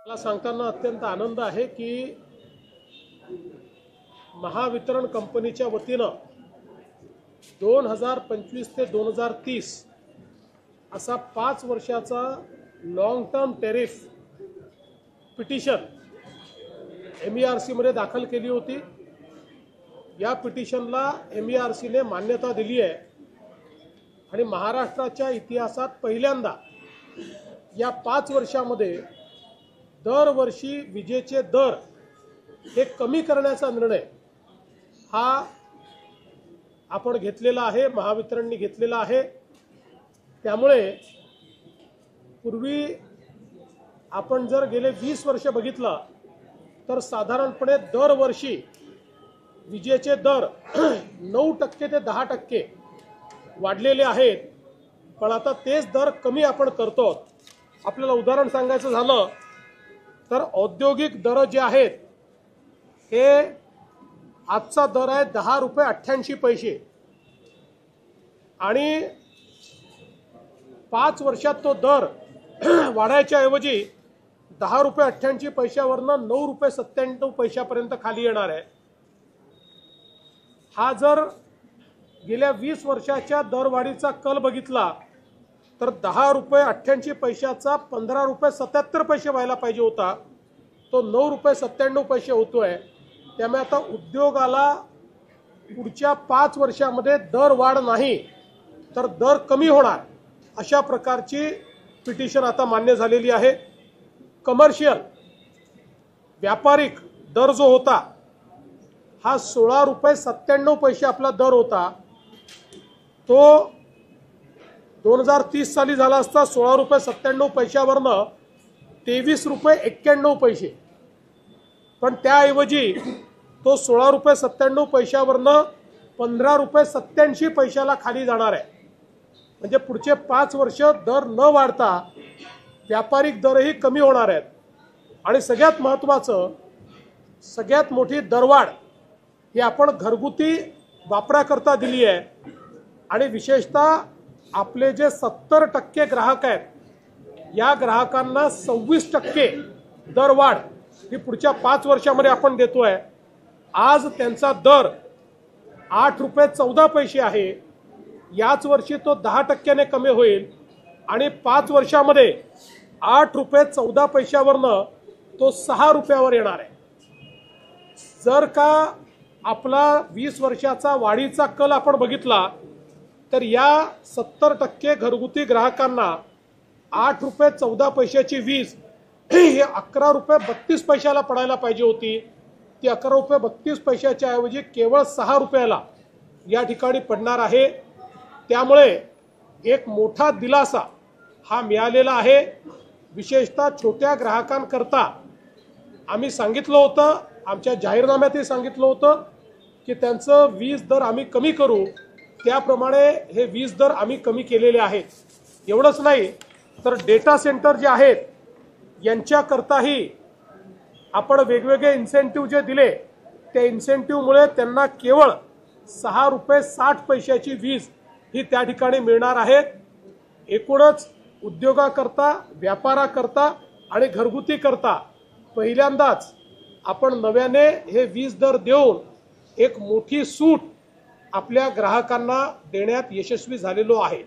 मला सांगताना अत्यंत आनंद आहे की महावितरण कंपनीच्या वतीनं 2025 ते 2030 असा 5 वर्षाचा long term tariff petition MERC मध्ये दाखल केली होती। या पिटिशनला MERC ने मान्यता दिली आहे आणि महाराष्ट्राच्या इतिहासात पहिल्यांदा या 5 वर्षामध्ये दरवर्षी विजेचे दर हे कमी करण्याचा निर्णय हा आपण घेतलेला आहे, महावितरणने घेतलेला आहे। त्यामुळे पूर्वी आपण जर गेले 20 वर्ष बघितलं तर साधारणपणे दरवर्षी विजेचे दर 9% ते 10% वाढलेले आहेत, पण आता तेच दर कमी आपण करतो। आपल्याला उदाहरण सांगायचं झालं तर औद्योगिक दर जे आहेत हे आजचा दर आहे 10 रुपये 88 पैसे आणि 5 वर्षात तो दर वाढायच्या ऐवजी 10 रुपये 88 पैशावरनं 9 रुपये 97 पैशापर्यंत खाली येणार आहे। हा जर गेल्या 20 वर्षाच्या दरवाढीचा कल बघितला तर 10 रुपये 88 पैशाचा 15 रुपये 77 पैसे व्हायला पाहिजे होता, तो 9 रुपये 97 पैसे होतोय। त्यामुळे आता उद्योगाला पुढच्या 5 वर्षामध्ये दर वाढ नाही तर दर कमी होणार अशा प्रकारची पिटिशन आता मान्य झालेली आहे। कमर्शियल व्यापारिक दर जो होता हा 16 रुपये 97 पैसे आपला दर होता, तो 2030 साली झाला असता 16 रुपये 97 पैशावरनं 23 रुपये 91 पैसे, पण त्याऐवजी तो 16 रुपये 97 पैशावरनं 15 रुपये 87 पैशाला खाली जाणार आहे। म्हणजे पुढचे 5 वर्ष दर न वाढता व्यापारिक दरही कमी होणार आहेत। आणि सगळ्यात महत्त्वाचं, सगळ्यात मोठी दरवाढ ही आपण घरगुती वापराकरता दिली आहे आणि विशेषतः आपले जे 70% ग्राहक आहेत या ग्राहकांना 26% दरवाढ ही पुढच्या 5 वर्षामध्ये आपण देतोय। आज त्यांचा दर 8 रुपये 14 पैसे आहे, याच वर्षी तो 10% कमी होईल आणि 5 वर्षामध्ये 8 रुपये 14 पैशावरनं तो 6 रुपयावर येणार आहे। जर का आपला 20 वर्षाचा वाढीचा कल आपण बघितला तर या 70% घरगुती ग्राहकांना 8 रुपये 14 पैशाची वीज ही 11 रुपये 32 पैशाला पडायला पाहिजे होती, ती 11 रुपये 32 पैशाच्या ऐवजी केवळ 6 रुपयाला या ठिकाणी पडणार आहे। त्यामुळे एक मोठा दिलासा हा मिळालेला आहे। विशेषतः छोट्या ग्राहकांकरता आम्ही सांगितलं होतं, आमच्या जाहीरनाम्यातही सांगितलं होतं की त्यांचं वीज दर आम्ही कमी करू, त्याप्रमाणे हे वीज दर आम्ही कमी केलेले आहेत। एवढंच नाही तर डेटा सेंटर जे आहेत यांच्याकरताही आपण वेगवेगळे इन्सेंटिव्ह जे दिले त्या इन्सेंटिव्हमुळे त्यांना केवळ 6 रुपये 60 पैशाची वीज ही त्या ठिकाणी मिळणार आहे। एकूणच उद्योगाकरता, व्यापाराकरता आणि घरगुती करता पहिल्यांदाच आपण नव्याने हे वीज दर देऊन एक मोठी सूट आपल्या ग्राहकांना देण्यात यशस्वी झालेलो आहे।